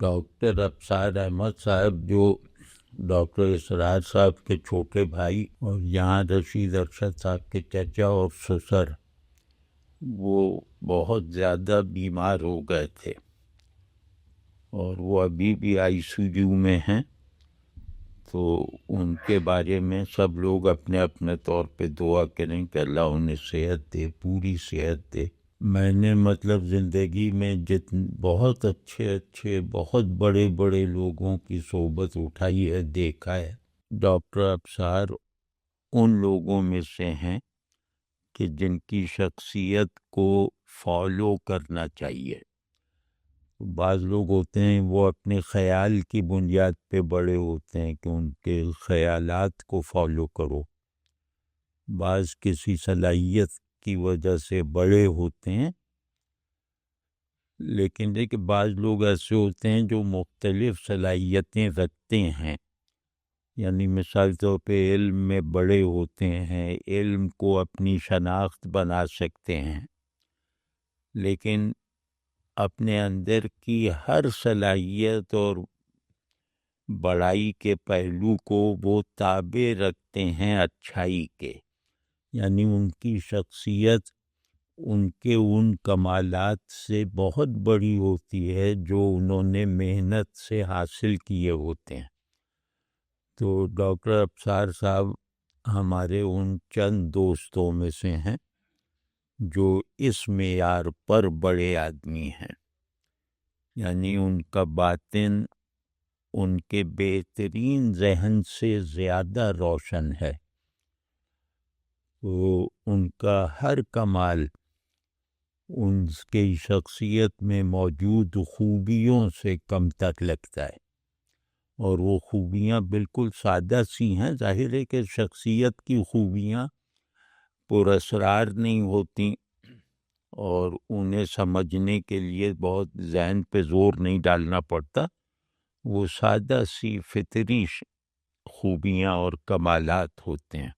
Doctor Absar Ahmad صاحب جو doctor اسرار صاحب کے چھوٹے بھائی اور یہاں رشید ارشد صاحب کے چچا اور سسر، وہ بہت زیادہ بیمار ہو گئے تھے اور وہ ابھی بھی آئی سی یو میں ہیں. تو ان کے بارے میں سب لوگ اپنے اپنے طور پہ دعا کریں کہ اللہ انہیں صحت دے، پوری صحت دے. میں نے زندگی میں بہت اچھے بہت بڑے بڑے لوگوں کی صحبت اٹھائی ہے، دیکھا ہے. ڈاکٹر ابصار ان لوگوں میں سے ہیں کہ جن کی شخصیت کو فالو کرنا چاہیے. بعض لوگ ہوتے ہیں وہ اپنے خیال کی بنیاد پہ بڑے ہوتے ہیں کہ ان کے خیالات کو فالو کرو. بعض کسی صلاحیت کی وجہ سے بڑے ہوتے ہیں، لیکن دیکھیں بعض لوگ ایسے ہوتے ہیں جو مختلف صلاحیتیں رکھتے ہیں. یعنی مثال طور پہ علم میں بڑے ہوتے ہیں، علم کو اپنی شناخت بنا سکتے ہیں، لیکن اپنے اندر کی ہر صلاحیت اور بڑائی کے پہلو کو وہ تابع رکھتے ہیں اچھائی کے. یعنی ان کی شخصیت ان کے ان کمالات سے بہت بڑی ہوتی ہے جو انہوں نے محنت سے حاصل کیے ہوتے ہیں. تو ڈاکٹر ابصار صاحب ہمارے ان چند دوستوں میں سے ہیں جو اس معیار پر بڑے آدمی ہیں. یعنی ان کا باطن ان کے بہترین ذہن سے زیادہ روشن ہے. تو ان کا ہر کمال ان کی شخصیت میں موجود خوبیوں سے کم تک لگتا ہے، اور وہ خوبیاں بالکل سادہ سی ہیں. ظاہر ہے کہ شخصیت کی خوبیاں پر اسرار نہیں ہوتی اور انہیں سمجھنے کے لیے بہت ذہن پہ زور نہیں ڈالنا پڑتا. وہ سادہ سی فطری خوبیاں اور کمالات ہوتے ہیں.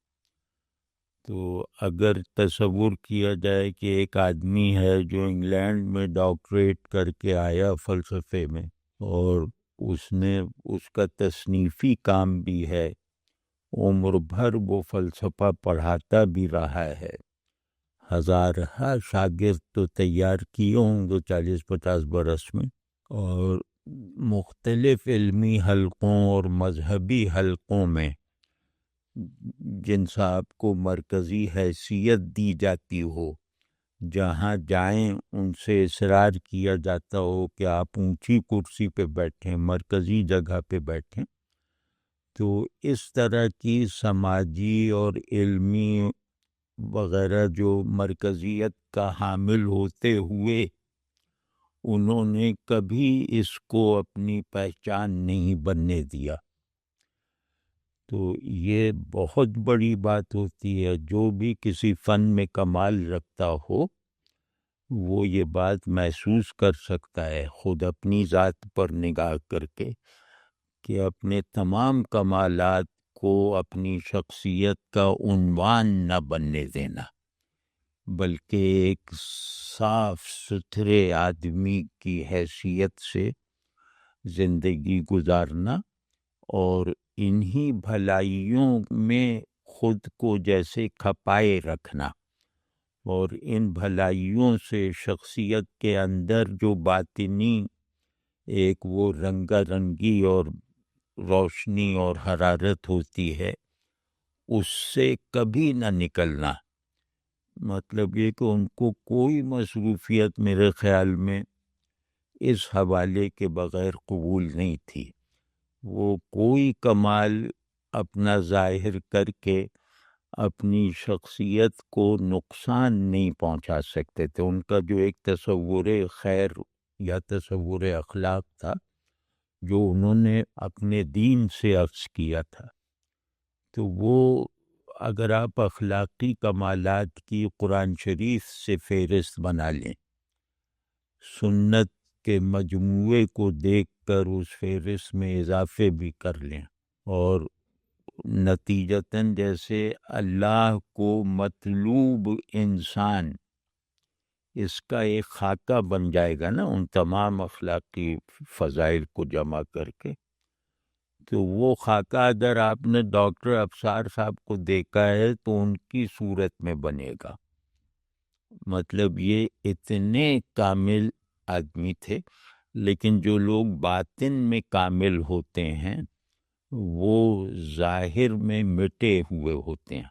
تو اگر تصور کیا جائے کہ ایک آدمی ہے جو انگلینڈ میں ڈاکٹریٹ کر کے آیا فلسفے میں، اور اس کا تصنیفی کام بھی ہے، عمر بھر وہ فلسفہ پڑھاتا بھی رہا ہے، ہزارہ شاگرد تو تیار کیے ہوں گے 40-50 برس میں، اور مختلف علمی حلقوں اور مذہبی حلقوں میں جن صاحب کو مرکزی حیثیت دی جاتی ہو، جہاں جائیں ان سے اصرار کیا جاتا ہو کہ آپ اونچی کرسی پہ بیٹھیں، مرکزی جگہ پہ بیٹھیں. تو اس طرح کی سماجی اور علمی وغیرہ جو مرکزیت کا حامل ہوتے ہوئے انہوں نے کبھی اس کو اپنی پہچان نہیں بننے دیا. تو یہ بہت بڑی بات ہوتی ہے. جو بھی کسی فن میں کمال رکھتا ہو وہ یہ بات محسوس کر سکتا ہے خود اپنی ذات پر نگاہ کر کے کہ اپنے تمام کمالات کو اپنی شخصیت کا عنوان نہ بننے دینا، بلکہ ایک صاف ستھرے آدمی کی حیثیت سے زندگی گزارنا، اور انہی بھلائیوں میں خود کو جیسے کھپائے رکھنا، اور ان بھلائیوں سے شخصیت کے اندر جو باطنی ایک وہ رنگا رنگی اور روشنی اور حرارت ہوتی ہے اس سے کبھی نہ نکلنا. مطلب یہ کہ ان کو کوئی مصروفیت میرے خیال میں اس حوالے کے بغیر قبول نہیں تھی. وہ کوئی کمال اپنا ظاہر کر کے اپنی شخصیت کو نقصان نہیں پہنچا سکتے تھے. ان کا جو ایک تصور خیر یا تصور اخلاق تھا جو انہوں نے اپنے دین سے اخذ کیا تھا، تو وہ اگر آپ اخلاقی کمالات کی قرآن شریف سے فہرست بنا لیں، سنت کے مجموعے کو دیکھ کر اس فہرست میں اضافے بھی کر لیں، اور نتیجتاً جیسے اللہ کو مطلوب انسان اس کا ایک خاکہ بن جائے گا نا ان تمام اخلاقی فضائل کو جمع کر کے، تو وہ خاکہ اگر آپ نے ڈاکٹر افسار صاحب کو دیکھا ہے تو ان کی صورت میں بنے گا. مطلب یہ اتنے کامل آدمی تھے. لیکن جو لوگ باطن میں کامل ہوتے ہیں وہ ظاہر میں مٹے ہوئے ہوتے ہیں،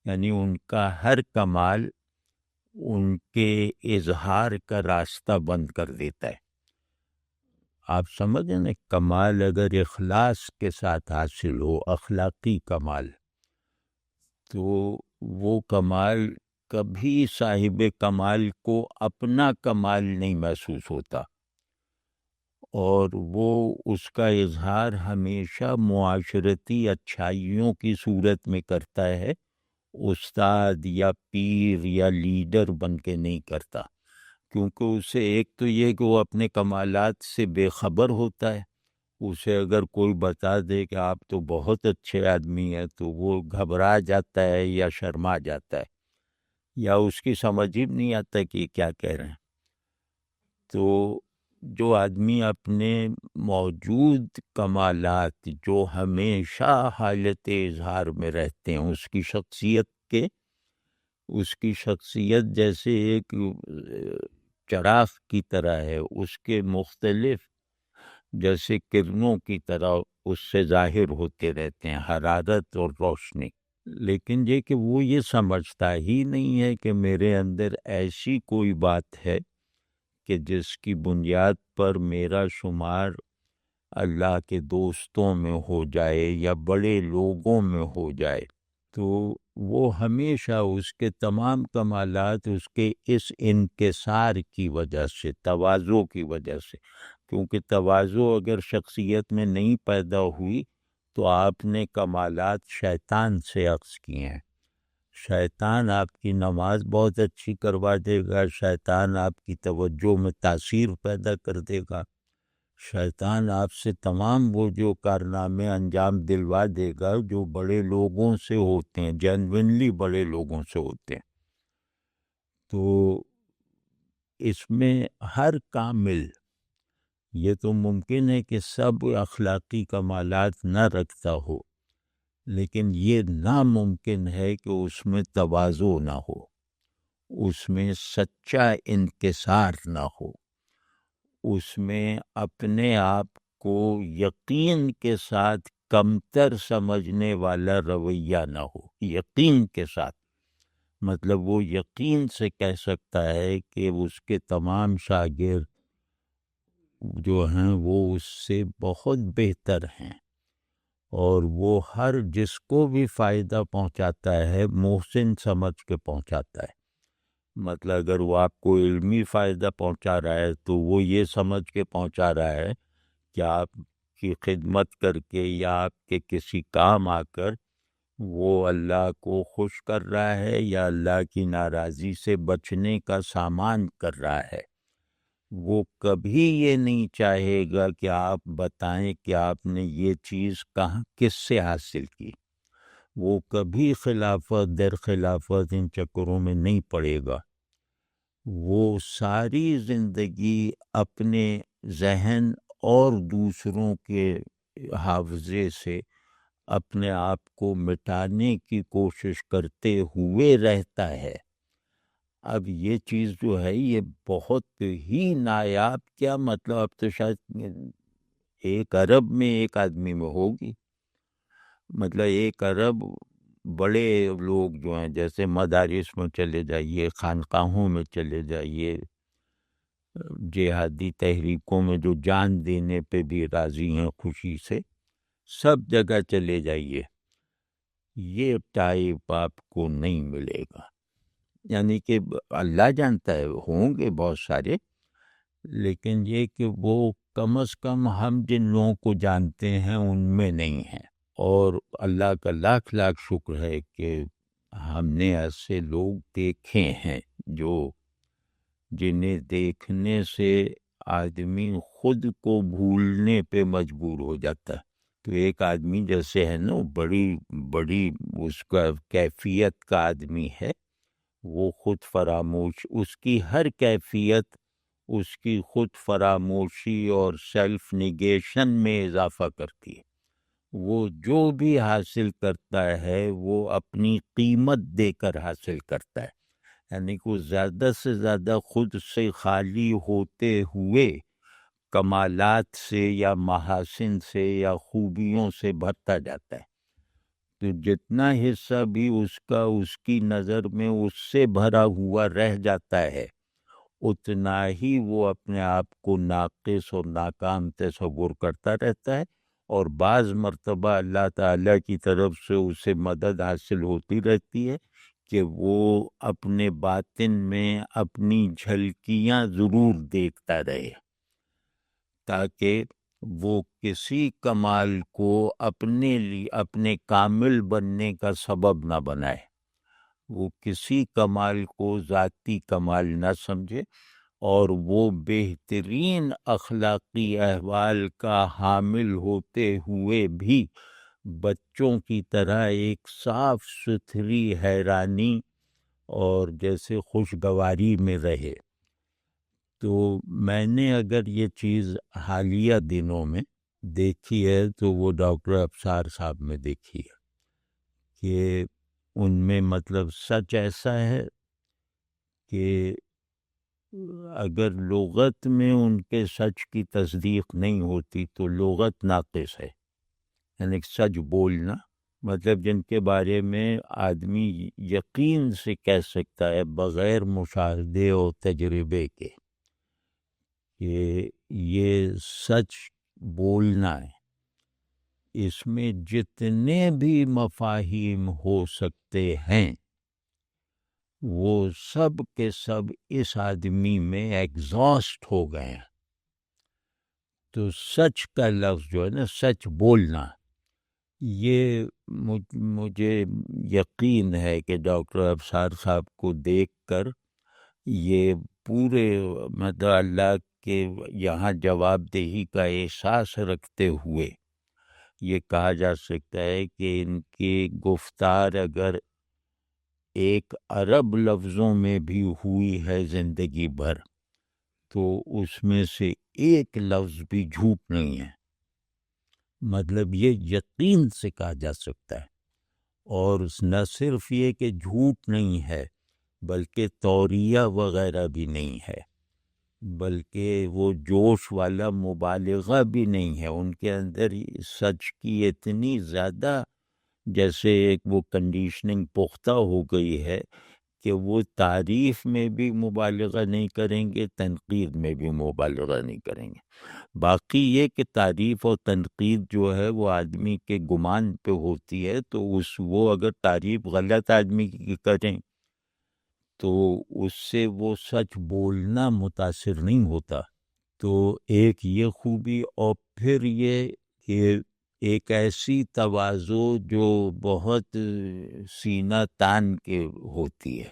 یعنی ان کا ہر کمال ان کے اظہار کا راستہ بند کر دیتا ہے. آپ سمجھیں نا، کمال اگر اخلاص کے ساتھ حاصل ہو، اخلاقی کمال، تو وہ کمال کبھی صاحب کمال کو اپنا کمال نہیں محسوس ہوتا، اور وہ اس کا اظہار ہمیشہ معاشرتی اچھائیوں کی صورت میں کرتا ہے، استاد یا پیر یا لیڈر بن کے نہیں کرتا. کیونکہ اسے ایک تو یہ کہ وہ اپنے کمالات سے بے خبر ہوتا ہے. اسے اگر کوئی بتا دے کہ آپ تو بہت اچھے آدمی ہیں تو وہ گھبرا جاتا ہے یا شرما جاتا ہے، یا اس کی سمجھ ہی نہیں آتا کہ یہ کیا کہہ رہے ہیں. تو جو آدمی اپنے موجود کمالات جو ہمیشہ حالت اظہار میں رہتے ہیں، اس کی شخصیت جیسے ایک چراغ کی طرح ہے، اس کے مختلف جیسے کرنوں کی طرح اس سے ظاہر ہوتے رہتے ہیں، حرارت اور روشنی. لیکن یہ کہ وہ یہ سمجھتا ہی نہیں ہے کہ میرے اندر ایسی کوئی بات ہے کہ جس کی بنیاد پر میرا شمار اللہ کے دوستوں میں ہو جائے یا بڑے لوگوں میں ہو جائے. تو وہ ہمیشہ اس کے تمام کمالات اس کے اس انکسار کی وجہ سے، تواضع کی وجہ سے، کیونکہ تواضع اگر شخصیت میں نہیں پیدا ہوئی تو آپ نے کمالات شیطان سے اخذ کیے ہیں. شیطان آپ کی نماز بہت اچھی کروا دے گا، شیطان آپ کی توجہ میں تاثیر پیدا کر دے گا، شیطان آپ سے تمام وہ جو کارنامے انجام دلوا دے گا جو بڑے لوگوں سے ہوتے ہیں، جینوینلی بڑے لوگوں سے ہوتے ہیں. تو اس میں ہر کامل، یہ تو ممکن ہے کہ سب اخلاقی کمالات نہ رکھتا ہو، لیکن یہ ناممکن ہے کہ اس میں تواضع نہ ہو، اس میں سچا انکسار نہ ہو، اس میں اپنے آپ کو یقین کے ساتھ کمتر سمجھنے والا رویہ نہ ہو. یقین کے ساتھ مطلب وہ یقین سے کہہ سکتا ہے کہ اس کے تمام شاگرد جو ہیں وہ اس سے بہت بہتر ہیں، اور وہ ہر جس کو بھی فائدہ پہنچاتا ہے محسن سمجھ کے پہنچاتا ہے. مطلب اگر وہ آپ کو علمی فائدہ پہنچا رہا ہے تو وہ یہ سمجھ کے پہنچا رہا ہے کہ آپ کی خدمت کر کے یا آپ کے کسی کام آ کر وہ اللہ کو خوش کر رہا ہے یا اللہ کی ناراضی سے بچنے کا سامان کر رہا ہے. وہ کبھی یہ نہیں چاہے گا کہ آپ بتائیں کہ آپ نے یہ چیز کہاں کس سے حاصل کی. وہ کبھی خلافت در خلافت ان چکروں میں نہیں پڑے گا. وہ ساری زندگی اپنے ذہن اور دوسروں کے حافظے سے اپنے آپ کو مٹانے کی کوشش کرتے ہوئے رہتا ہے. اب یہ چیز جو ہے یہ بہت ہی نایاب، کیا مطلب اب تو شاید 1 ارب میں ایک آدمی میں ہوگی. مطلب 1 ارب بڑے لوگ جو ہیں، جیسے مدارس میں چلے جائیے، خانقاہوں میں چلے جائیے، جہادی تحریکوں میں جو جان دینے پہ بھی راضی ہیں خوشی سے، سب جگہ چلے جائیے، یہ ٹائپ آپ کو نہیں ملے گا. یعنی کہ اللہ جانتا ہے ہوں گے بہت سارے، لیکن یہ کہ وہ کم از کم ہم جن لوگوں کو جانتے ہیں ان میں نہیں ہیں. اور اللہ کا لاکھ لاکھ شکر ہے کہ ہم نے ایسے لوگ دیکھے ہیں جنہیں دیکھنے سے آدمی خود کو بھولنے پہ مجبور ہو جاتا ہے. تو ایک آدمی جیسے ہے نا، بڑی اس کا کیفیت کا آدمی ہے، وہ خود فراموش، اس کی ہر کیفیت اس کی خود فراموشی اور سیلف نیگیشن میں اضافہ کرتی ہے۔ وہ جو بھی حاصل کرتا ہے وہ اپنی قیمت دے کر حاصل کرتا ہے، یعنی کہ زیادہ سے زیادہ خود سے خالی ہوتے ہوئے کمالات سے یا محاسن سے یا خوبیوں سے بھرتا جاتا ہے۔ تو جتنا حصہ بھی اس کا اس کی نظر میں اس سے بھرا ہوا رہ جاتا ہے، اتنا ہی وہ اپنے آپ کو ناقص اور ناکام تصور کرتا رہتا ہے، اور بعض مرتبہ اللہ تعالیٰ کی طرف سے اسے مدد حاصل ہوتی رہتی ہے کہ وہ اپنے باطن میں اپنی جھلکیاں ضرور دیکھتا رہے، تاکہ وہ کسی کمال کو اپنے لیے اپنے کامل بننے کا سبب نہ بنائے، وہ کسی کمال کو ذاتی کمال نہ سمجھے، اور وہ بہترین اخلاقی احوال کا حامل ہوتے ہوئے بھی بچوں کی طرح ایک صاف ستھری حیرانی اور جیسے خوشگواری میں رہے۔ تو میں نے اگر یہ چیز حالیہ دنوں میں دیکھی ہے تو وہ ڈاکٹر ابصار صاحب میں دیکھی ہے کہ ان میں مطلب سچ ایسا ہے کہ اگر لغت میں ان کے سچ کی تصدیق نہیں ہوتی تو لغت ناقص ہے، یعنی سچ بولنا، مطلب جن کے بارے میں آدمی یقین سے کہہ سکتا ہے بغیر مشاہدے اور تجربے کے کہ یہ سچ بولنا ہے، اس میں جتنے بھی مفاہیم ہو سکتے ہیں وہ سب کے سب اس آدمی میں ایگزاسٹ ہو گئے ہیں۔ تو سچ کا لفظ جو ہے نا، سچ بولنا، یہ مجھے یقین ہے کہ ڈاکٹر ابصار صاحب کو دیکھ کر یہ پورے مطلب اللہ کے یہاں جواب دہی کا احساس رکھتے ہوئے یہ کہا جا سکتا ہے کہ ان کی گفتار اگر 1 ارب لفظوں میں بھی ہوئی ہے زندگی بھر تو اس میں سے 1 لفظ بھی جھوٹ نہیں ہے، مطلب یہ یقین سے کہا جا سکتا ہے۔ اور نہ صرف یہ کہ جھوٹ نہیں ہے بلکہ توریہ وغیرہ بھی نہیں ہے، بلکہ وہ جوش والا مبالغہ بھی نہیں ہے، ان کے اندر سچ کی اتنی زیادہ جیسے ایک وہ کنڈیشننگ پختہ ہو گئی ہے کہ وہ تعریف میں بھی مبالغہ نہیں کریں گے، تنقید میں بھی مبالغہ نہیں کریں گے۔ باقی یہ کہ تعریف اور تنقید جو ہے وہ آدمی کے گمان پہ ہوتی ہے، تو وہ اگر تعریف غلط آدمی کی کریں تو اس سے وہ سچ بولنا متاثر نہیں ہوتا۔ تو ایک یہ خوبی، اور پھر یہ کہ ایک ایسی تواضع جو بہت سینہ تان کے ہوتی ہے،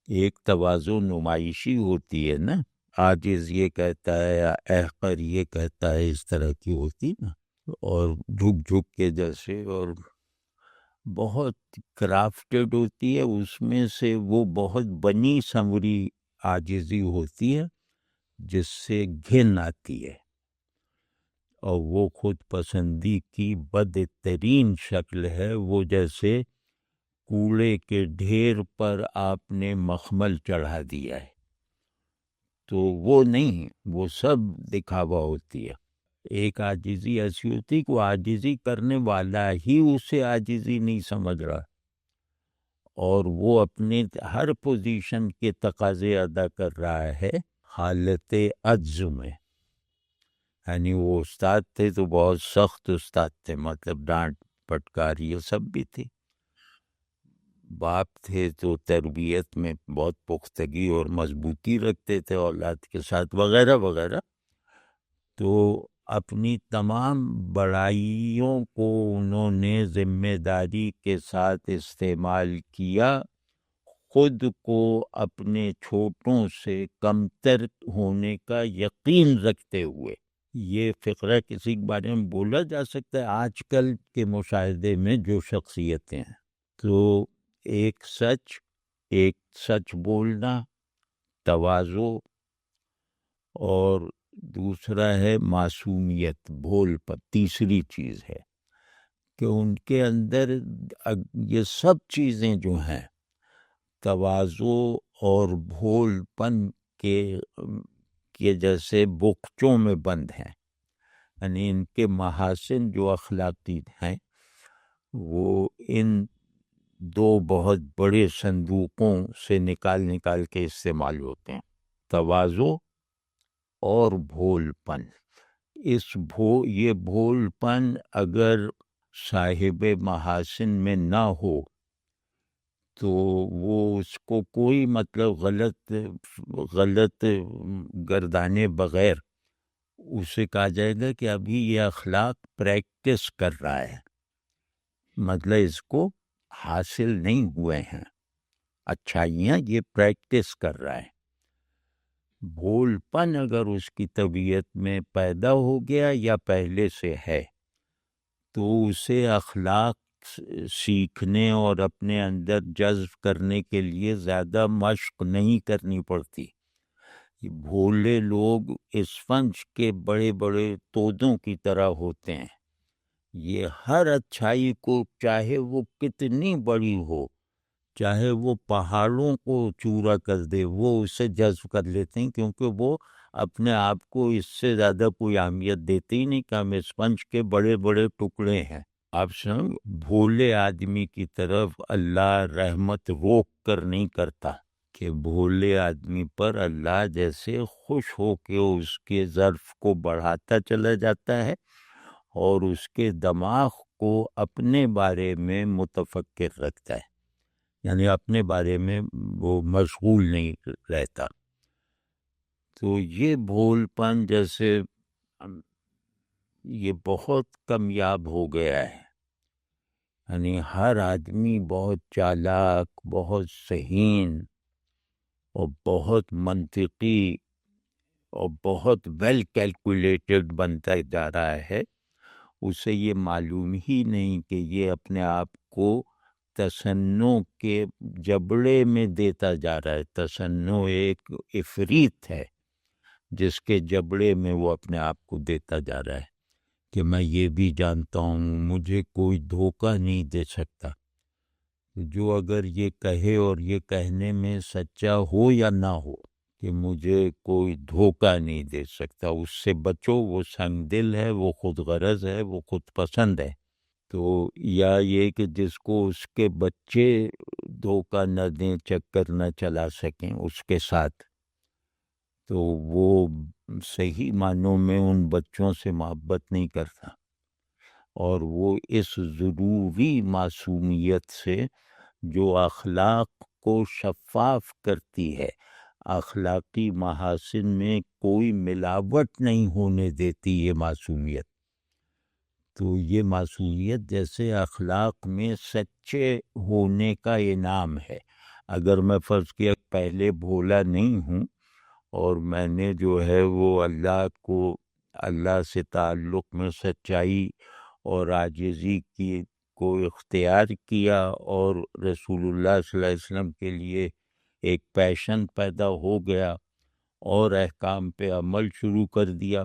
ایک تواضع نمائشی ہوتی ہے نا، عاجز یہ کہتا ہے یا احقر یہ کہتا ہے، اس طرح کی ہوتی نا، اور جھک جھک کے جیسے، اور بہت کرافٹڈ ہوتی ہے، اس میں سے وہ بہت بنی سنوری عاجزی ہوتی ہے جس سے گھن آتی ہے، اور وہ خود پسندی کی بدترین شکل ہے۔ وہ جیسے کوڑے کے ڈھیر پر آپ نے مخمل چڑھا دیا ہے، تو وہ نہیں، وہ سب دکھاوا ہوتی ہے۔ ایک عاجزی ایسی ہوتی کہ وہ عاجزی کرنے والا ہی اسے عاجزی نہیں سمجھ رہا، اور وہ اپنے ہر پوزیشن کے تقاضے ادا کر رہا ہے حالت عجز میں۔ یعنی وہ استاد تھے تو بہت سخت استاد تھے، مطلب ڈانٹ پٹکار یہ سب بھی تھی، باپ تھے تو تربیت میں بہت پختگی اور مضبوطی رکھتے تھے اولاد کے ساتھ وغیرہ وغیرہ۔ تو اپنی تمام بڑائیوں کو انہوں نے ذمہ داری کے ساتھ استعمال کیا، خود کو اپنے چھوٹوں سے کمتر ہونے کا یقین رکھتے ہوئے۔ یہ فقرہ کسی کے بارے میں بولا جا سکتا ہے آج کل کے مشاہدے میں جو شخصیتیں ہیں۔ تو ایک سچ، ایک سچ بولنا، تواضع، اور دوسرا ہے معصومیت، بھول پر تیسری چیز ہے کہ ان کے اندر یہ سب چیزیں جو ہیں تواضع اور بھول پن کے جیسے بخچوں میں بند ہیں، یعنی ان کے محاسن جو اخلاقی ہیں وہ ان دو بہت بڑے صندوقوں سے نکال کے استعمال ہوتے ہیں، تواضع اور بھول پن۔ یہ بھول پن اگر صاحب محاسن میں نہ ہو تو وہ اس کو کوئی مطلب غلط گردانے بغیر اسے کہا جائے گا کہ ابھی یہ اخلاق پریکٹس کر رہا ہے، مطلب اس کو حاصل نہیں ہوئے ہیں اچھائیاں، یہ پریکٹس کر رہا ہے۔ بھول پن اگر اس کی طبیعت میں پیدا ہو گیا یا پہلے سے ہے تو اسے اخلاق سیکھنے اور اپنے اندر جذب کرنے کے لیے زیادہ مشق نہیں کرنی پڑتی۔ بھولے لوگ اسفنج کے بڑے بڑے تودوں کی طرح ہوتے ہیں، یہ ہر اچھائی کو چاہے وہ کتنی بڑی ہو، چاہے وہ پہاڑوں کو چورا کر دے، وہ اسے جذب کر لیتے ہیں، کیونکہ وہ اپنے آپ کو اس سے زیادہ کوئی اہمیت دیتے ہی نہیں کہ ہم اسپنج کے بڑے بڑے ٹکڑے ہیں۔ آپ سمجھ، بھولے آدمی کی طرف اللہ رحمت روک کر نہیں کرتا کہ بھولے آدمی پر اللہ جیسے خوش ہو کے اس کے ظرف کو بڑھاتا چلا جاتا ہے اور اس کے دماغ کو اپنے بارے میں متفکر رکھتا ہے، یعنی اپنے بارے میں وہ مشغول نہیں رہتا۔ تو یہ بھول پن جیسے یہ بہت کمیاب ہو گیا ہے، یعنی ہر آدمی بہت چالاک، بہت ذہین اور بہت منطقی اور بہت ویل کیلکولیٹڈ بنتا جا رہا ہے، اسے یہ معلوم ہی نہیں کہ یہ اپنے آپ کو تصنع کے جبڑے میں دیتا جا رہا ہے۔ تصنع ایک عفریت ہے جس کے جبڑے میں وہ اپنے آپ کو دیتا جا رہا ہے کہ میں یہ بھی جانتا ہوں، مجھے کوئی دھوکہ نہیں دے سکتا۔ جو اگر یہ کہے اور یہ کہنے میں سچا ہو یا نہ ہو کہ مجھے کوئی دھوکہ نہیں دے سکتا، اس سے بچو، وہ سنگ دل ہے، وہ خود غرض ہے، وہ خود پسند ہے۔ تو یا یہ کہ جس کو اس کے بچے دھوکہ نہ دیں، چکر نہ چلا سکیں اس کے ساتھ، تو وہ صحیح معنوں میں ان بچوں سے محبت نہیں کرتا، اور وہ اس ضروری معصومیت سے جو اخلاق کو شفاف کرتی ہے، اخلاقی محاسن میں کوئی ملاوٹ نہیں ہونے دیتی، یہ معصومیت، تو یہ معصومیت جیسے اخلاق میں سچے ہونے کا انعام ہے۔ اگر میں فرض کیا پہلے بھولا نہیں ہوں اور میں نے جو ہے وہ اللہ سے تعلق میں سچائی اور عاجزی کو اختیار کیا اور رسول اللہ صلی اللہ علیہ وسلم کے لیے ایک پیشن پیدا ہو گیا اور احکام پہ عمل شروع کر دیا،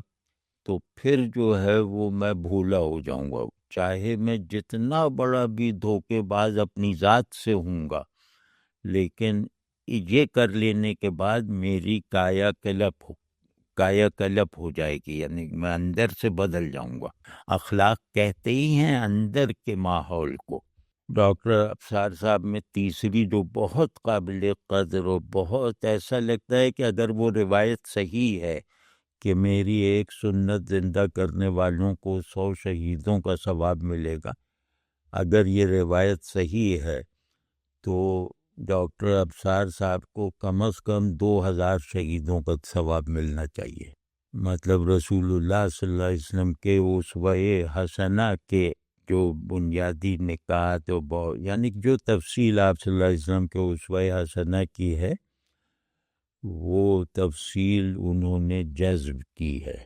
تو پھر جو ہے وہ میں بھولا ہو جاؤں گا، چاہے میں جتنا بڑا بھی دھوکے باز اپنی ذات سے ہوں گا، لیکن یہ کر لینے کے بعد میری کایا کلپ ہو جائے گی، یعنی میں اندر سے بدل جاؤں گا۔ اخلاق کہتے ہی ہیں اندر کے ماحول کو۔ ڈاکٹر افسار صاحب میں تیسری جو بہت قابل قدر اور بہت ایسا لگتا ہے کہ اگر وہ روایت صحیح ہے کہ میری ایک سنت زندہ کرنے والوں کو 100 شہیدوں کا ثواب ملے گا، اگر یہ روایت صحیح ہے تو ڈاکٹر افسار صاحب کو کم از کم 2000 شہیدوں کا ثواب ملنا چاہیے۔ مطلب رسول اللہ صلی اللہ علیہ وسلم کے اسوہ حسنہ کے جو بنیادی نکات یعنی جو تفصیل آپ صلی اللہ علیہ وسلم کے اسوہ حسنہ کی ہے، وہ تفصیل انہوں نے جذب کی ہے۔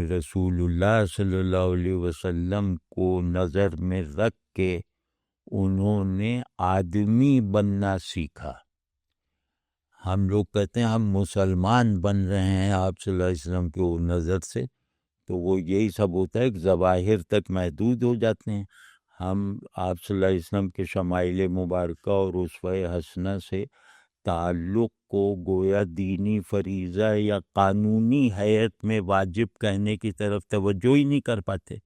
رسول اللہ صلی اللہ علیہ وسلم کو نظر میں رکھ کے انہوں نے آدمی بننا سیکھا، ہم لوگ کہتے ہیں ہم مسلمان بن رہے ہیں آپ صلی اللہ علیہ وسلم کی نظر سے، تو وہ یہی سب ہوتا ہے کہ ظواہر تک محدود ہو جاتے ہیں. ہم آپ صلی اللہ علیہ وسلم کے شمائل مبارکہ اور اسوہ حسنہ سے تعلق کو گویا دینی فریضہ یا قانونی حیت میں واجب کہنے کی طرف توجہ ہی نہیں کر پاتے.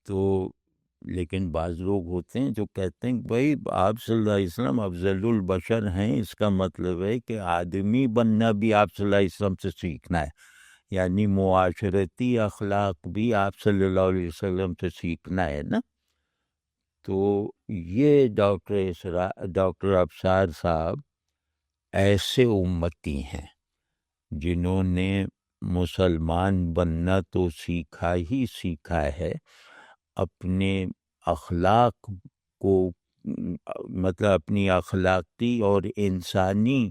تو لیکن بعض لوگ ہوتے ہیں جو کہتے ہیں کہ بھائی آپ صلی اللہ علیہ وسلم افضل البشر ہیں، اس کا مطلب ہے کہ آدمی بننا بھی آپ صلی اللہ علیہ وسلم سے سیکھنا ہے، یعنی معاشرتی اخلاق بھی آپ صلی اللہ علیہ وسلم سے سیکھنا ہے نا. تو یہ ڈاکٹر ابصار صاحب ایسے امتی ہیں جنہوں نے مسلمان بننا تو سیکھا ہی سیکھا ہے، اپنے اخلاق کو مطلب اپنی اخلاقی اور انسانی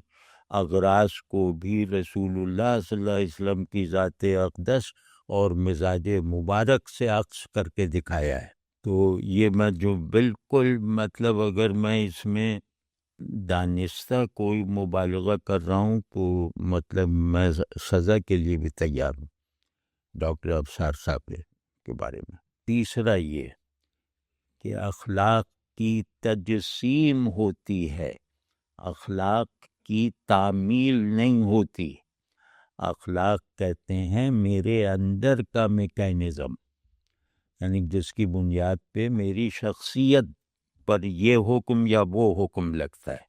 اغراض کو بھی رسول اللہ صلی اللہ علیہ وسلم کی ذات اقدس اور مزاج مبارک سے عکس کر کے دکھایا ہے. تو یہ میں جو بالکل مطلب اگر میں اس میں دانستہ کوئی مبالغہ کر رہا ہوں تو مطلب میں سزا کے لیے بھی تیار ہوں ڈاکٹر ابصار صاحب کے بارے میں. تیسرا یہ کہ اخلاق کی تجسیم ہوتی ہے، اخلاق کی تعمیل نہیں ہوتی. اخلاق کہتے ہیں میرے اندر کا میکینزم، یعنی جس کی بنیاد پہ میری شخصیت پر یہ حکم یا وہ حکم لگتا ہے،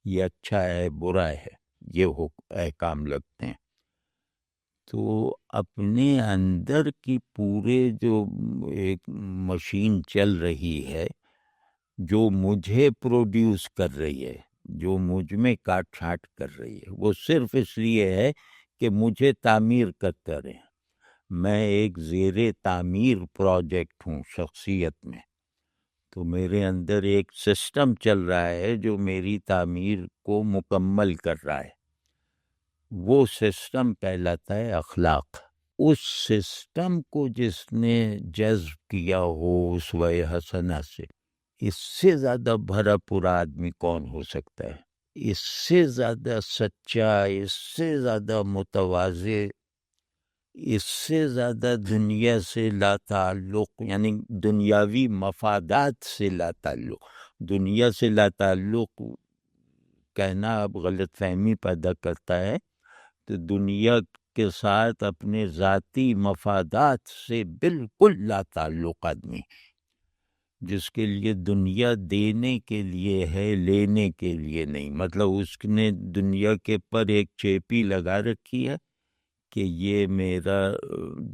یہ اچھا ہے برا ہے، یہ احکام لگتے ہیں. تو اپنے اندر کی پورے جو ایک مشین چل رہی ہے جو مجھے پروڈیوس کر رہی ہے، جو مجھ میں کاٹ چھانٹ کر رہی ہے، وہ صرف اس لیے ہے کہ مجھے تعمیر کرتا رہے. میں ایک زیر تعمیر پروجیکٹ ہوں شخصیت میں، تو میرے اندر ایک سسٹم چل رہا ہے جو میری تعمیر کو مکمل کر رہا ہے. وہ سسٹم کہلاتا ہے اخلاق. اس سسٹم کو جس نے جذب کیا ہو اسوہ حسنہ سے، اس سے زیادہ بھرا پورا آدمی کون ہو سکتا ہے؟ اس سے زیادہ سچا، اس سے زیادہ متواضع، اس سے زیادہ دنیا سے لا تعلق، یعنی دنیاوی مفادات سے لا تعلق. دنیا سے لا تعلق کہنا اب غلط فہمی پیدا کرتا ہے. تو دنیا کے ساتھ اپنے ذاتی مفادات سے بالکل لا تعلق آدمی، جس کے لیے دنیا دینے کے لیے ہے، لینے کے لیے نہیں. مطلب اس نے دنیا کے پر ایک چیپی لگا رکھی ہے کہ یہ میرا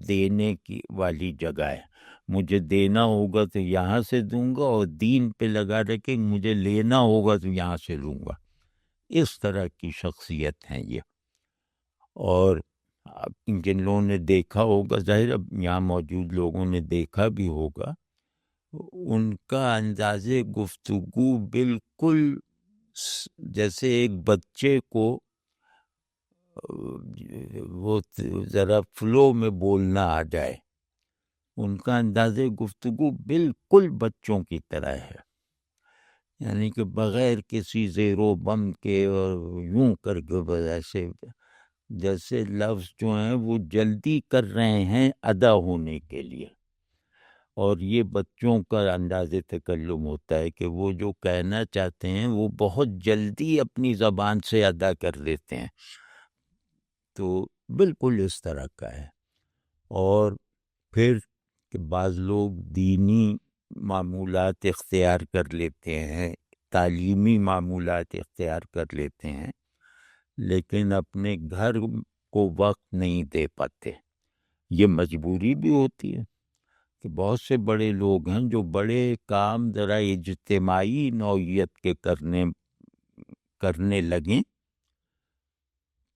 دینے کی والی جگہ ہے، مجھے دینا ہوگا تو یہاں سے دوں گا، اور دین پہ لگا رکھے مجھے لینا ہوگا تو یہاں سے لوں گا. اس طرح کی شخصیت ہیں یہ. اور جن لوگوں نے دیکھا ہوگا، ظاہر اب یہاں موجود لوگوں نے دیکھا بھی ہوگا، ان کا انداز گفتگو بالکل جیسے ایک بچے کو وہ ذرا فلو میں بولنا آ جائے. ان کا انداز گفتگو بالکل بچوں کی طرح ہے، یعنی کہ بغیر کسی زیر و بم کے اور یوں کر کے ایسے جیسے لفظ جو ہیں وہ جلدی کر رہے ہیں ادا ہونے کے لیے. اور یہ بچوں کا انداز تکلم ہوتا ہے کہ وہ جو کہنا چاہتے ہیں وہ بہت جلدی اپنی زبان سے ادا کر دیتے ہیں. تو بالکل اس طرح کا ہے. اور پھر کہ بعض لوگ دینی معمولات اختیار کر لیتے ہیں، تعلیمی معمولات اختیار کر لیتے ہیں، لیکن اپنے گھر کو وقت نہیں دے پاتے. یہ مجبوری بھی ہوتی ہے کہ بہت سے بڑے لوگ ہیں جو بڑے کام ذرا اجتماعی نوعیت کے کرنے لگیں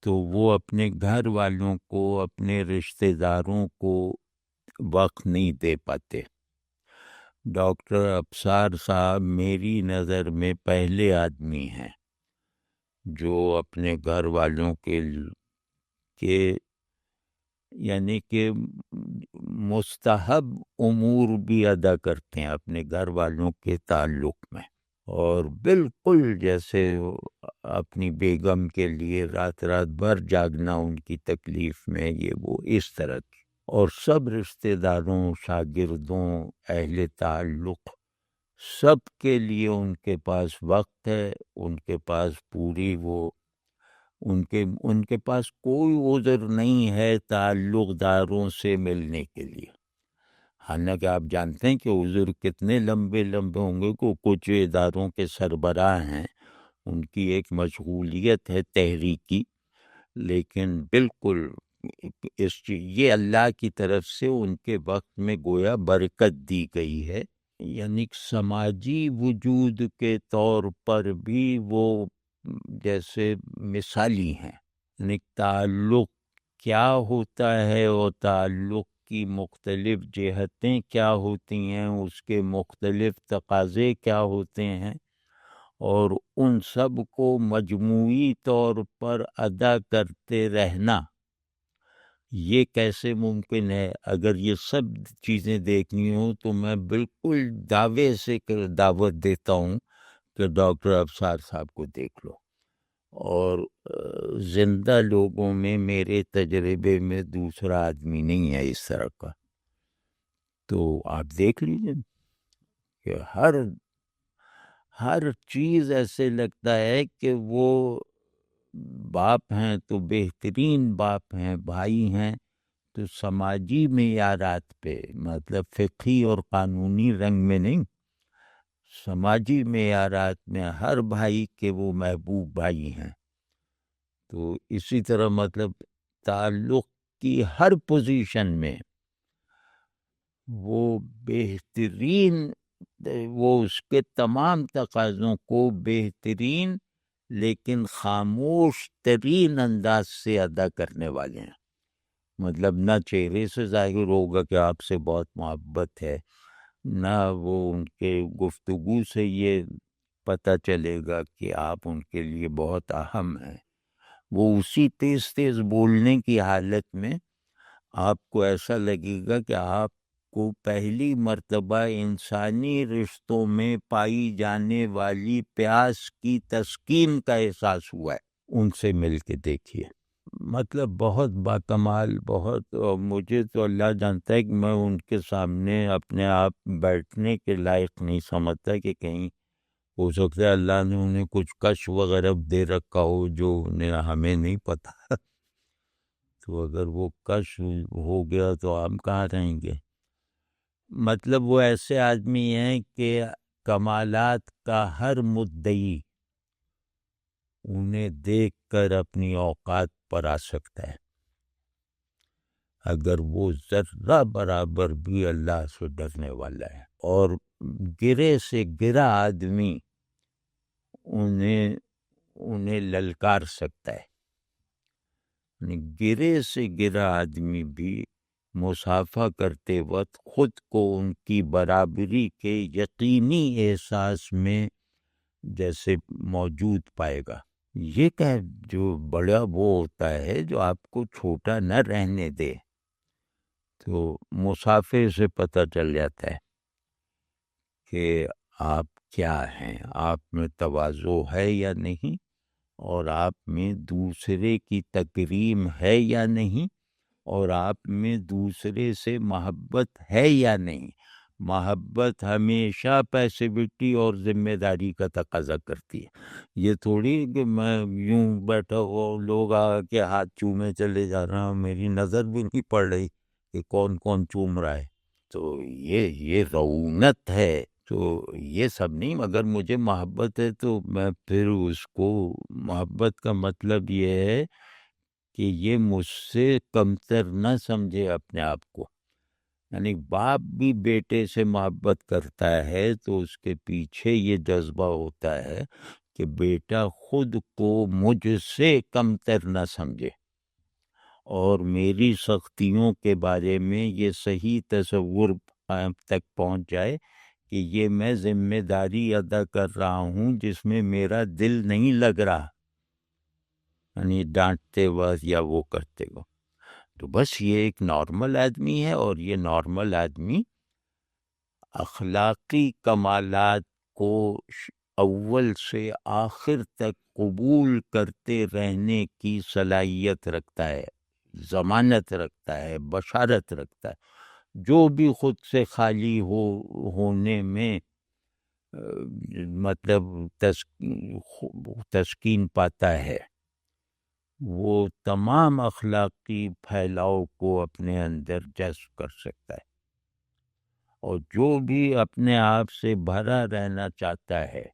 تو وہ اپنے گھر والوں کو، اپنے رشتہ داروں کو وقت نہیں دے پاتے. ڈاکٹر ابصار صاحب میری نظر میں پہلے آدمی ہیں جو اپنے گھر والوں کے یعنی کہ مستحب امور بھی ادا کرتے ہیں اپنے گھر والوں کے تعلق میں. اور بالکل جیسے اپنی بیگم کے لیے رات رات بھر جاگنا ان کی تکلیف میں، یہ وہ اس طرح کی. اور سب رشتہ داروں، شاگردوں، اہل تعلق، سب کے لیے ان کے پاس وقت ہے، ان کے پاس پوری وہ ان کے پاس کوئی عذر نہیں ہے تعلق داروں سے ملنے کے لیے. حالانکہ آپ جانتے ہیں کہ عذر کتنے لمبے لمبے ہوں گے. کو کچھ اداروں کے سربراہ ہیں، ان کی ایک مشغولیت ہے تحریکی، لیکن بالکل یہ اللہ کی طرف سے ان کے وقت میں گویا برکت دی گئی ہے. یعنی سماجی وجود کے طور پر بھی وہ جیسے مثالی ہیں. یعنی تعلق کیا ہوتا ہے اور تعلق کی مختلف جہتیں کیا ہوتی ہیں، اس کے مختلف تقاضے کیا ہوتے ہیں، اور ان سب کو مجموعی طور پر ادا کرتے رہنا یہ کیسے ممکن ہے. اگر یہ سب چیزیں دیکھنی ہوں تو میں بالکل دعوے سے دعوت دیتا ہوں کہ ڈاکٹر ابصار صاحب کو دیکھ لو. اور زندہ لوگوں میں میرے تجربے میں دوسرا آدمی نہیں ہے اس طرح کا. تو آپ دیکھ لیجیے کہ ہر چیز ایسے لگتا ہے کہ وہ باپ ہیں تو بہترین باپ ہیں، بھائی ہیں تو سماجی معیارات پہ، مطلب فقہی اور قانونی رنگ میں نہیں، سماجی معیارات میں ہر بھائی کے وہ محبوب بھائی ہیں. تو اسی طرح مطلب تعلق کی ہر پوزیشن میں وہ بہترین، وہ اس کے تمام تقاضوں کو بہترین لیکن خاموش ترین انداز سے ادا کرنے والے ہیں. مطلب نہ چہرے سے ظاہر ہوگا کہ آپ سے بہت محبت ہے، نہ وہ ان کے گفتگو سے یہ پتہ چلے گا کہ آپ ان کے لیے بہت اہم ہیں. وہ اسی تیز تیز بولنے کی حالت میں آپ کو ایسا لگے گا کہ آپ کو پہلی مرتبہ انسانی رشتوں میں پائی جانے والی پیاس کی تسکین کا احساس ہوا ہے. ان سے مل کے دیکھیے، مطلب بہت باکمال، بہت. مجھے تو اللہ جانتا ہے کہ میں ان کے سامنے اپنے آپ بیٹھنے کے لائق نہیں سمجھتا کہ کہیں ہو سکتا ہے اللہ نے انہیں کچھ کش وغیرہ دے رکھا ہو جو انہیں ہمیں نہیں پتہ. تو اگر وہ کش ہو گیا تو ہم کہاں رہیں گے. مطلب وہ ایسے آدمی ہیں کہ کمالات کا ہر مدعی انہیں دیکھ کر اپنی اوقات پر آ سکتا ہے اگر وہ ذرہ برابر بھی اللہ سے ڈرنے والا ہے. اور گرے سے گرا آدمی انہیں للکار سکتا ہے. گرے سے گرا آدمی بھی مصافحہ کرتے وقت خود کو ان کی برابری کے یقینی احساس میں جیسے موجود پائے گا. یہ کہ جو بڑا وہ ہوتا ہے جو آپ کو چھوٹا نہ رہنے دے، تو مصافحے سے پتہ چل جاتا ہے کہ آپ کیا ہیں، آپ میں تواضع ہے یا نہیں، اور آپ میں دوسرے کی تکریم ہے یا نہیں، اور آپ میں دوسرے سے محبت ہے یا نہیں. محبت ہمیشہ پیسیوٹی اور ذمہ داری کا تقاضا کرتی ہے. یہ تھوڑی کہ میں یوں بیٹھا ہوا لوگ آ کے ہاتھ چومے چلے جا رہا ہوں، میری نظر بھی نہیں پڑ رہی کہ کون کون چوم رہا ہے. تو یہ رعونت ہے. تو یہ سب نہیں. اگر مجھے محبت ہے تو میں پھر اس کو، محبت کا مطلب یہ ہے کہ یہ مجھ سے کمتر نہ سمجھے اپنے آپ کو. یعنی باپ بھی بیٹے سے محبت کرتا ہے تو اس کے پیچھے یہ جذبہ ہوتا ہے کہ بیٹا خود کو مجھ سے کمتر نہ سمجھے اور میری سختیوں کے بارے میں یہ صحیح تصور تک پہنچ جائے کہ یہ میں ذمہ داری ادا کر رہا ہوں جس میں میرا دل نہیں لگ رہا، یعنی ڈانٹتے وقت یا وہ کرتے وقت. تو بس یہ ایک نارمل آدمی ہے، اور یہ نارمل آدمی اخلاقی کمالات کو اول سے آخر تک قبول کرتے رہنے کی صلاحیت رکھتا ہے، ضمانت رکھتا ہے، بشارت رکھتا ہے۔ جو بھی خود سے خالی ہونے میں مطلب تسکین پاتا ہے، وہ تمام اخلاقی پھیلاؤ کو اپنے اندر جذب کر سکتا ہے، اور جو بھی اپنے آپ سے بھرا رہنا چاہتا ہے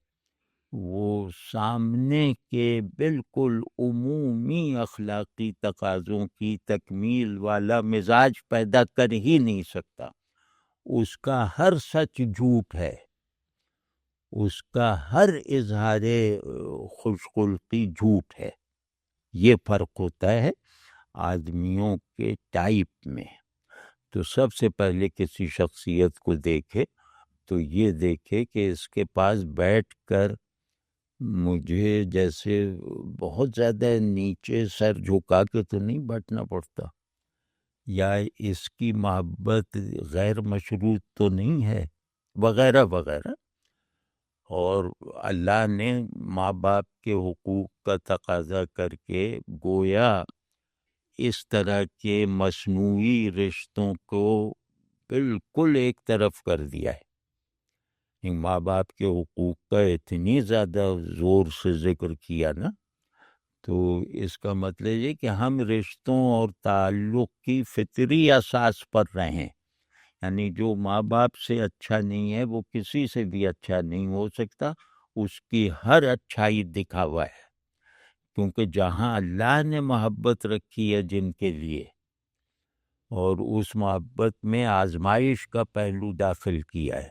وہ سامنے کے بالکل عمومی اخلاقی تقاضوں کی تکمیل والا مزاج پیدا کر ہی نہیں سکتا۔ اس کا ہر سچ جھوٹ ہے، اس کا ہر اظہار خوش خلقی جھوٹ ہے۔ یہ فرق ہوتا ہے آدمیوں کے ٹائپ میں۔ تو سب سے پہلے کسی شخصیت کو دیکھے تو یہ دیکھے کہ اس کے پاس بیٹھ کر مجھے جیسے بہت زیادہ نیچے سر جھکا کے تو نہیں بیٹھنا پڑتا، یا اس کی محبت غیر مشروط تو نہیں ہے، وغیرہ وغیرہ۔ اور اللہ نے ماں باپ کے حقوق کا تقاضا کر کے گویا اس طرح کے مصنوعی رشتوں کو بالکل ایک طرف کر دیا ہے۔ ماں باپ کے حقوق کا اتنی زیادہ زور سے ذکر کیا نا، تو اس کا مطلب یہ کہ ہم رشتوں اور تعلق کی فطری اساس پر رہیں، یعنی جو ماں باپ سے اچھا نہیں ہے وہ کسی سے بھی اچھا نہیں ہو سکتا، اس کی ہر اچھائی دکھاوا ہے، کیونکہ جہاں اللہ نے محبت رکھی ہے جن کے لیے، اور اس محبت میں آزمائش کا پہلو داخل کیا ہے،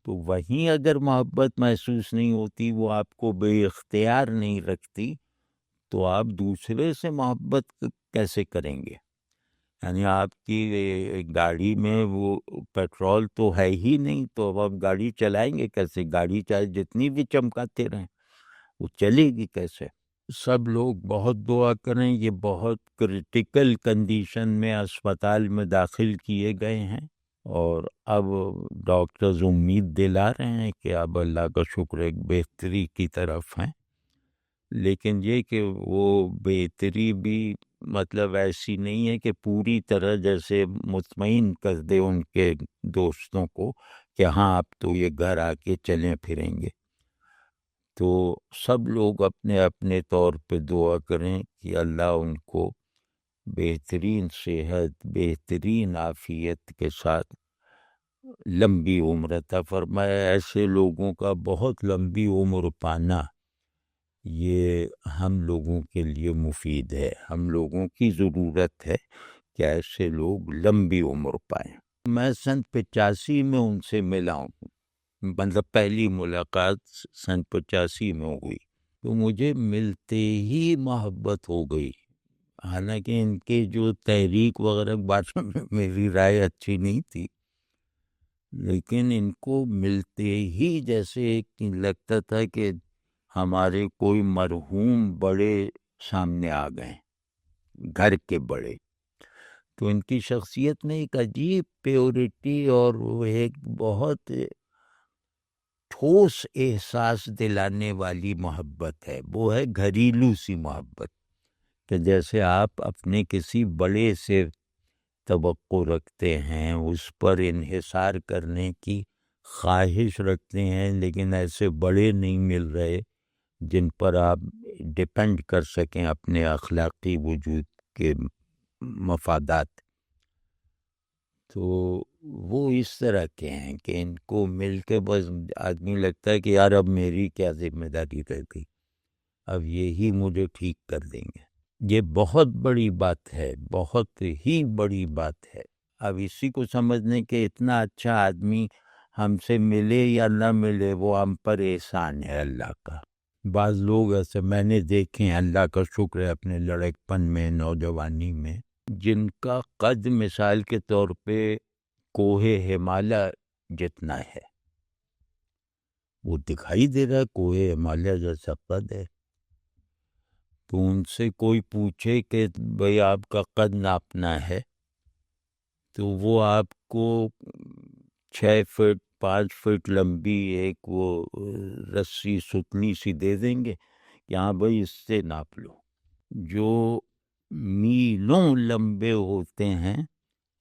تو وہیں اگر محبت محسوس نہیں ہوتی، وہ آپ کو بے اختیار نہیں رکھتی، تو آپ دوسرے سے محبت کیسے کریں گے؟ یعنی آپ کی گاڑی میں وہ پیٹرول تو ہے ہی نہیں، تو اب آپ گاڑی چلائیں گے کیسے؟ گاڑی چاہے جتنی بھی چمکاتے رہیں وہ چلے گی کیسے؟ سب لوگ بہت دعا کریں، یہ بہت کرٹیکل کنڈیشن میں اسپتال میں داخل کیے گئے ہیں، اور اب ڈاکٹرز امید دلا رہے ہیں کہ اب اللہ کا شکر ایک بہتری کی طرف ہیں، لیکن یہ کہ وہ بہتری بھی مطلب ایسی نہیں ہے کہ پوری طرح جیسے مطمئن کر دے ان کے دوستوں کو کہ ہاں اب تو یہ گھر آ کے چلیں پھریں گے۔ تو سب لوگ اپنے اپنے طور پہ دعا کریں کہ اللہ ان کو بہترین صحت، بہترین عافیت کے ساتھ لمبی عمر عطا فرمائے۔ ایسے لوگوں کا بہت لمبی عمر پانا یہ ہم لوگوں کے لیے مفید ہے، ہم لوگوں کی ضرورت ہے کہ ایسے لوگ لمبی عمر پائیں۔ میں سن 85 میں ان سے ملا ہوں، مطلب پہلی ملاقات سن 85 میں ہوئی، تو مجھے ملتے ہی محبت ہو گئی، حالانکہ ان کی جو تحریک وغیرہ باتوں میں میری رائے اچھی نہیں تھی، لیکن ان کو ملتے ہی جیسے لگتا تھا کہ ہمارے کوئی مرحوم بڑے سامنے آ گئے، گھر کے بڑے۔ تو ان کی شخصیت میں ایک عجیب پیورٹی اور وہ ایک بہت ٹھوس احساس دلانے والی محبت ہے، وہ ہے گھریلو سی محبت، کہ جیسے آپ اپنے کسی بڑے سے توقع رکھتے ہیں، اس پر انحصار کرنے کی خواہش رکھتے ہیں، لیکن ایسے بڑے نہیں مل رہے جن پر آپ ڈیپینڈ کر سکیں اپنے اخلاقی وجود کے مفادات۔ تو وہ اس طرح کے ہیں کہ ان کو مل کے بس آدمی لگتا ہے کہ یار اب میری کیا ذمہ داری رہ گئی، اب یہی مجھے ٹھیک کر دیں گے۔ یہ بہت بڑی بات ہے، بہت ہی بڑی بات ہے۔ اب اسی کو سمجھنے کہ اتنا اچھا آدمی ہم سے ملے یا نہ ملے وہ ہم پر احسان ہے اللہ کا۔ بعض لوگ ایسے میں نے دیکھے ہیں، اللہ کا شکر ہے، اپنے لڑکپن میں، نوجوانی میں، جن کا قد مثال کے طور پہ کوہ ہمالیہ جتنا ہے، وہ دکھائی دے رہا ہے کوہ ہمالیہ جیسا قد ہے، تو ان سے کوئی پوچھے کہ بھئی آپ کا قد ناپنا ہے، تو وہ آپ کو 6 فٹ 5 فٹ لمبی ایک وہ رسی ستنی سی دے دیں گے کہ ہاں بھائی اس سے ناپ لو، جو میلوں لمبے ہوتے ہیں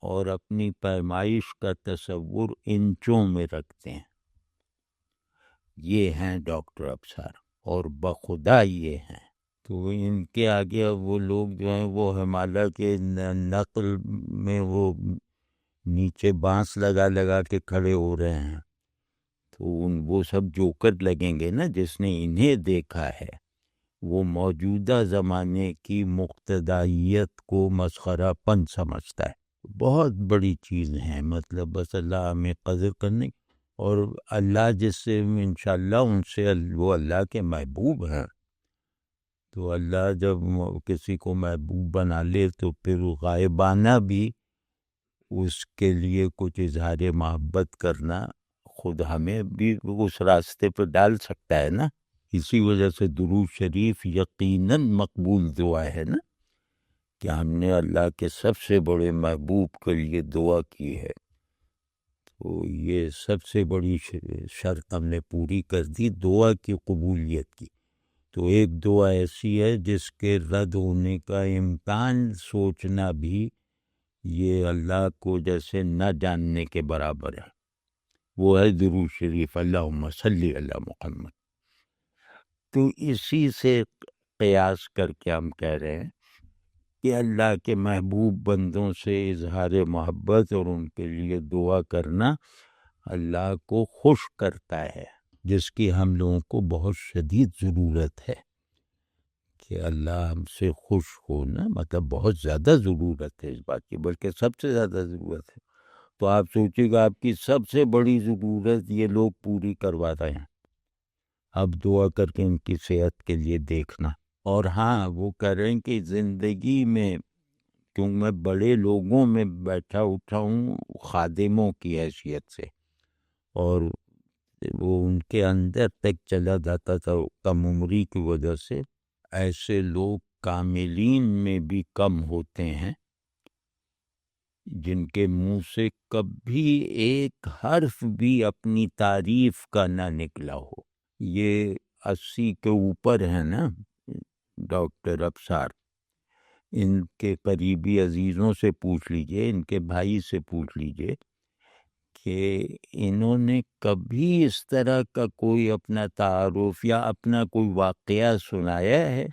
اور اپنی پیمائش کا تصور انچوں میں رکھتے ہیں، یہ ہیں ڈاکٹر ابصار، اور بخدا یہ ہیں۔ تو ان کے آگے اب وہ لوگ جو ہیں وہ ہمالیہ کے نقل میں وہ نیچے بانس لگا لگا کے کھڑے ہو رہے ہیں، تو وہ سب جوکر لگیں گے نا۔ جس نے انہیں دیکھا ہے وہ موجودہ زمانے کی مقتدائیت کو مسخرہ پن سمجھتا ہے۔ بہت بڑی چیز ہیں، مطلب بس اللہ ہمیں قدر کرنے، اور اللہ جس سے انشاءاللہ ان سے وہ اللہ کے محبوب ہیں، تو اللہ جب کسی کو محبوب بنا لے تو پھر غائبانہ بھی اس کے لیے کچھ اظہار محبت کرنا خود ہمیں بھی اس راستے پہ ڈال سکتا ہے نا۔ اسی وجہ سے درود شریف یقیناً مقبول دعا ہے نا، کہ ہم نے اللہ کے سب سے بڑے محبوب کے لیے دعا کی ہے، تو یہ سب سے بڑی شرط ہم نے پوری کر دی دعا کی قبولیت کی۔ تو ایک دعا ایسی ہے جس کے رد ہونے کا امکان سوچنا بھی یہ اللہ کو جیسے نہ جاننے کے برابر ہے، وہ ہے درود شریف، اللہم صلی علی محمد۔ تو اسی سے قیاس کر کے ہم کہہ رہے ہیں کہ اللہ کے محبوب بندوں سے اظہار محبت اور ان کے لیے دعا کرنا اللہ کو خوش کرتا ہے، جس کی ہم لوگوں کو بہت شدید ضرورت ہے کہ اللہ ہم سے خوش ہو نا، مطلب بہت زیادہ ضرورت ہے اس بات کی، بلکہ سب سے زیادہ ضرورت ہے۔ تو آپ سوچیے گا آپ کی سب سے بڑی ضرورت یہ لوگ پوری کروا رہے ہیں، اب دعا کر کے ان کی صحت کے لیے دیکھنا۔ اور ہاں وہ کہہ رہے ہیں کہ زندگی میں کیوں میں بڑے لوگوں میں بیٹھا اٹھا ہوں خادموں کی حیثیت سے، اور وہ ان کے اندر تک چلا جاتا تھا کم عمری کی وجہ سے۔ ایسے لوگ کاملین میں بھی کم ہوتے ہیں جن کے منہ سے کبھی ایک حرف بھی اپنی تعریف کا نہ نکلا ہو۔ یہ 80 کے اوپر ہیں نا ڈاکٹر ابصار، ان کے قریبی عزیزوں سے پوچھ لیجئے، ان کے بھائی سے پوچھ لیجئے کہ انہوں نے کبھی اس طرح کا کوئی اپنا تعارف یا اپنا کوئی واقعہ سنایا ہے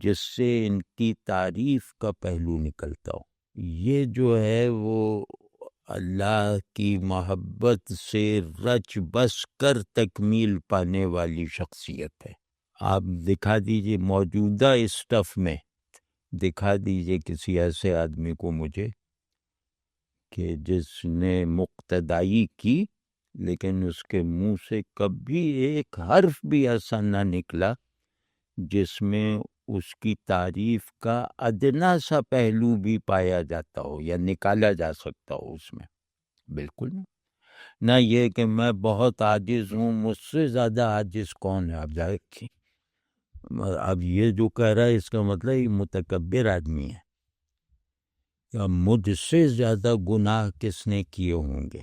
جس سے ان کی تعریف کا پہلو نکلتا ہو۔ یہ جو ہے وہ اللہ کی محبت سے رچ بس کر تکمیل پانے والی شخصیت ہے۔ آپ دکھا دیجئے موجودہ اسٹف میں، دکھا دیجئے کسی ایسے آدمی کو مجھے کہ جس نے مقتدائی کی لیکن اس کے منہ سے کبھی ایک حرف بھی ایسا نہ نکلا جس میں اس کی تعریف کا ادنا سا پہلو بھی پایا جاتا ہو یا نکالا جا سکتا ہو اس میں، بالکل نہ یہ کہ میں بہت عاجز ہوں، مجھ سے زیادہ عاجز کون ہے، آپ جائے اب یہ جو کہہ رہا ہے اس کا مطلب یہ متکبر آدمی ہے، یا مجھ سے زیادہ گناہ کس نے کیے ہوں گے،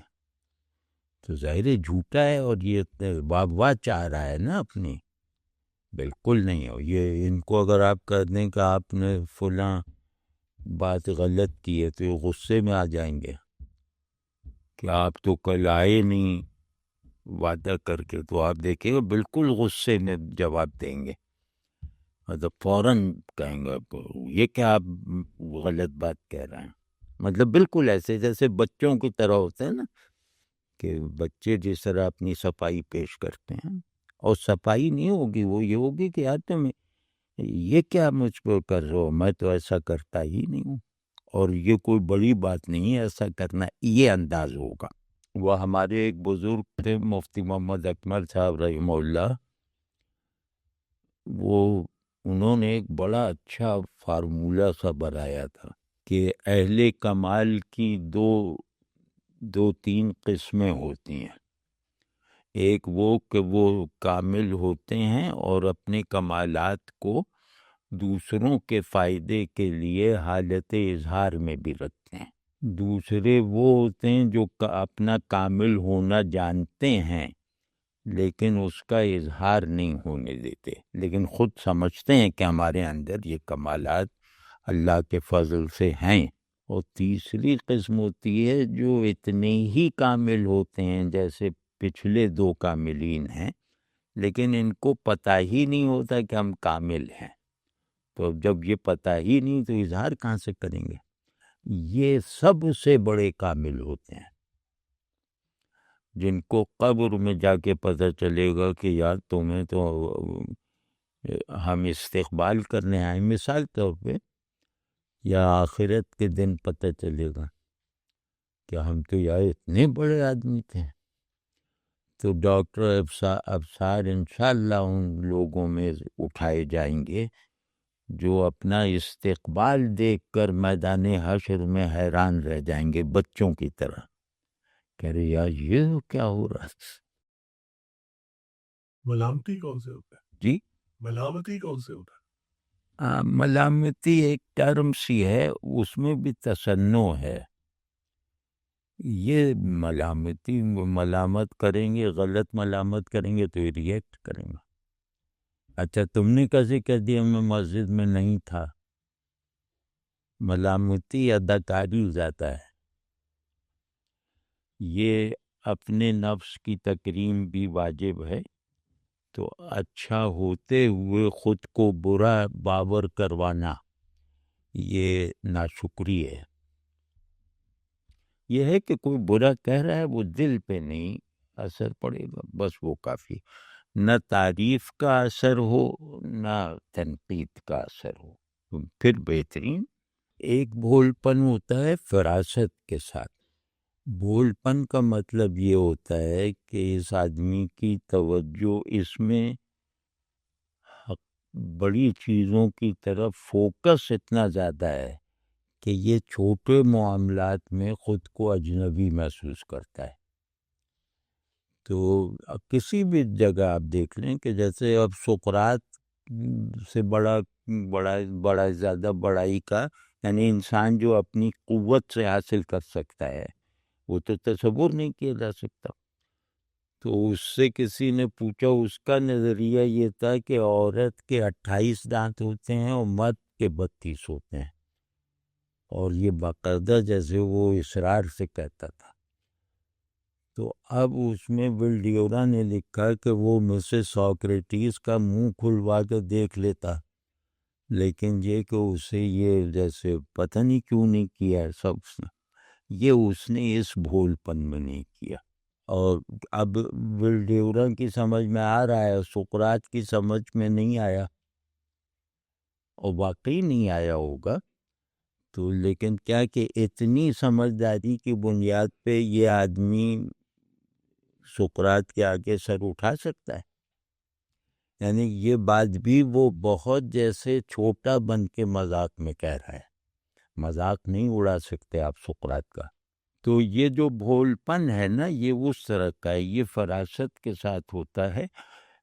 تو ظاہر جھوٹا ہے، اور یہ واہ چاہ رہا ہے نا اپنی، بالکل نہیں ہو یہ۔ ان کو اگر آپ کہہ دیں کہ آپ نے فلاں بات غلط کی ہے تو یہ غصے میں آ جائیں گے کہ آپ تو کل آئے نہیں وعدہ کر کے، تو آپ دیکھیں گے بالکل غصے میں جواب دیں گے، مطلب فوراً کہیں گے یہ کیا آپ غلط بات کہہ رہے ہیں، مطلب بالکل ایسے جیسے بچوں کی طرح ہوتا ہے نا، کہ بچے جس طرح اپنی صفائی پیش کرتے ہیں، اور صفائی نہیں ہوگی، وہ یہ ہوگی کہ یار تم یہ کیا مجھ کو کر رہے ہو، میں تو ایسا کرتا ہی نہیں ہوں، اور یہ کوئی بڑی بات نہیں ہے ایسا کرنا، یہ انداز ہوگا۔ وہ ہمارے ایک بزرگ تھے مفتی محمد اکمل صاحب رحمہ اللہ، انہوں نے ایک بڑا اچھا فارمولہ سا بنایا تھا کہ اہل کمال کی دو تین قسمیں ہوتی ہیں، ایک وہ کہ وہ کامل ہوتے ہیں اور اپنے کمالات کو دوسروں کے فائدے کے لیے حالت اظہار میں بھی رکھتے ہیں، دوسرے وہ ہوتے ہیں جو اپنا کامل ہونا جانتے ہیں لیکن اس کا اظہار نہیں ہونے دیتے، لیکن خود سمجھتے ہیں کہ ہمارے اندر یہ کمالات اللہ کے فضل سے ہیں۔ اور تیسری قسم ہوتی ہے جو اتنے ہی کامل ہوتے ہیں جیسے پچھلے دو کاملین ہیں، لیکن ان کو پتہ ہی نہیں ہوتا کہ ہم کامل ہیں۔ تو جب یہ پتہ ہی نہیں تو اظہار کہاں سے کریں گے؟ یہ سب سے بڑے کامل ہوتے ہیں، جن کو قبر میں جا کے پتہ چلے گا کہ یار تمہیں تو ہم استقبال کرنے آئے، مثال طور پہ، یا آخرت کے دن پتہ چلے گا کہ ہم تو یار اتنے بڑے آدمی تھے۔ تو ڈاکٹر ابصار انشاءاللہ ان لوگوں میں اٹھائے جائیں گے جو اپنا استقبال دیکھ کر میدان حشر میں حیران رہ جائیں گے، بچوں کی طرح، کہہ رہے یار یہ کیا ہو رہا ہے۔ ملامتی کون سے ہوتا ہے؟ جی ملامتی کون سے ہوتا ہے؟ ملامتی ایک ٹرم سی ہے، اس میں بھی تصنع ہے۔ یہ ملامتی، ملامت کریں گے، غلط ملامت کریں گے تو یہ ریئیکٹ کریں گے۔ اچھا تم نے کیسے کہہ دیا میں مسجد میں نہیں تھا؟ ملامتی اداکاری زیادہ ہے۔ یہ اپنے نفس کی تکریم بھی واجب ہے، تو اچھا ہوتے ہوئے خود کو برا باور کروانا یہ ناشکری ہے۔ یہ ہے کہ کوئی برا کہہ رہا ہے، وہ دل پہ نہیں اثر پڑے گا، بس وہ کافی، نہ تعریف کا اثر ہو نہ تنقید کا اثر ہو، پھر بہترین۔ ایک بھول پن ہوتا ہے فراست کے ساتھ۔ بھول پن کا مطلب یہ ہوتا ہے کہ اس آدمی کی توجہ اس میں بڑی چیزوں کی طرف فوکس اتنا زیادہ ہے کہ یہ چھوٹے معاملات میں خود کو اجنبی محسوس کرتا ہے۔ تو کسی بھی جگہ آپ دیکھ لیں کہ جیسے اب سقراط سے بڑا زیادہ بڑائی کا، یعنی انسان جو اپنی قوت سے حاصل کر سکتا ہے وہ تو تصور نہیں کیا جا سکتا۔ تو اس سے کسی نے پوچھا، اس کا نظریہ یہ تھا کہ عورت کے 28 دانت ہوتے ہیں اور مرد کے 32 ہوتے ہیں، اور یہ باقاعدہ جیسے وہ اصرار سے کہتا تھا۔ تو اب اس میں ولڈیورا نے لکھا کہ وہ مسز سوکریٹیز کا منہ کھلوا کے دیکھ لیتا، لیکن یہ کہ اسے یہ جیسے پتہ نہیں کیوں نہیں کیا سب، یہ اس نے اس بھول پن میں نہیں کیا۔ اور اب ولڈیورا کی سمجھ میں آ رہا ہے، سقراط کی سمجھ میں نہیں آیا، اور واقعی نہیں آیا ہوگا۔ تو لیکن کیا کہ اتنی سمجھداری کی بنیاد پہ یہ آدمی سقراط کے آگے سر اٹھا سکتا ہے؟ یعنی یہ بات بھی وہ بہت جیسے چھوٹا بن کے مذاق میں کہہ رہا ہے، مذاق نہیں اڑا سکتے آپ سقراط کا۔ تو یہ جو بھول پن ہے نا، یہ اس طرح کا ہے، یہ فراست کے ساتھ ہوتا ہے۔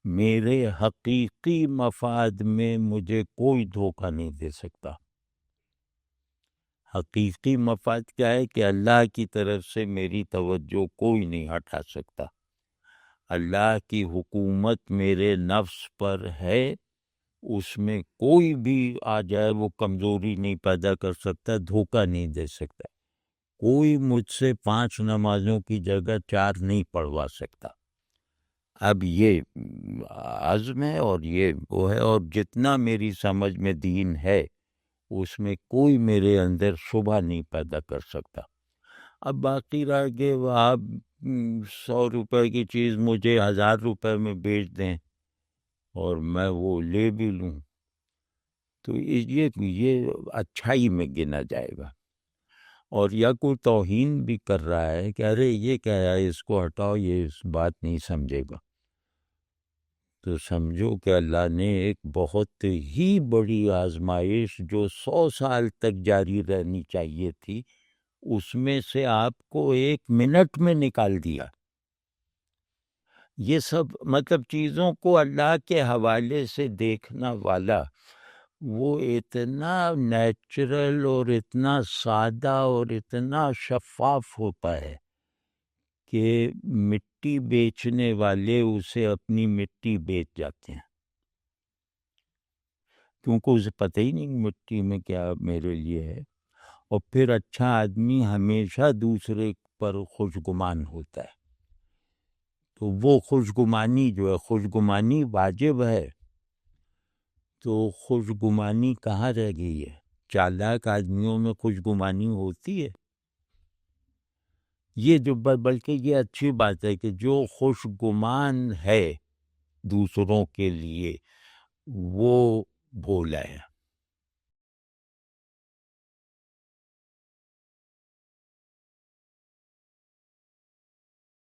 میرے حقیقی مفاد میں مجھے کوئی دھوکہ نہیں دے سکتا۔ حقیقی مفاد کیا ہے کہ اللہ کی طرف سے میری توجہ کوئی نہیں ہٹا سکتا۔ اللہ کی حکومت میرے نفس پر ہے، اس میں کوئی بھی آ جائے وہ کمزوری نہیں پیدا کر سکتا، دھوکہ نہیں دے سکتا۔ کوئی مجھ سے 5 نمازوں کی جگہ 4 نہیں پڑھوا سکتا۔ اب یہ عزم ہے اور یہ وہ ہے، اور جتنا میری سمجھ میں دین ہے اس میں کوئی میرے اندر شبہ نہیں پیدا کر سکتا۔ اب باقی رہ کہ آپ 100 روپے کی چیز مجھے 1000 روپے میں بیچ دیں اور میں وہ لے بھی لوں تو یہ اچھائی میں گنا جائے گا۔ اور یا کوئی توہین بھی کر رہا ہے کہ ارے یہ کیا ہے، اس کو ہٹاؤ، یہ اس بات نہیں سمجھے گا، تو سمجھو کہ اللہ نے ایک بہت ہی بڑی آزمائش جو 100 سال تک جاری رہنی چاہیے تھی، اس میں سے آپ کو 1 منٹ میں نکال دیا۔ یہ سب مطلب چیزوں کو اللہ کے حوالے سے دیکھنا والا وہ اتنا نیچرل اور اتنا سادہ اور اتنا شفاف ہوتا ہے کہ مٹی بیچنے والے اسے اپنی مٹی بیچ جاتے ہیں، کیونکہ اسے پتہ ہی نہیں مٹی میں کیا میرے لیے ہے۔ اور پھر اچھا آدمی ہمیشہ دوسرے پر خوشگمان ہوتا ہے، تو وہ خوشگمانی جو ہے، خوشگمانی واجب ہے، تو خوشگمانی کہاں رہ گئی ہے؟ چالاک آدمیوں میں خوشگمانی ہوتی ہے؟ یہ جو بلکہ یہ اچھی بات ہے کہ جو خوشگمان ہے دوسروں کے لیے وہ بھولا ہے۔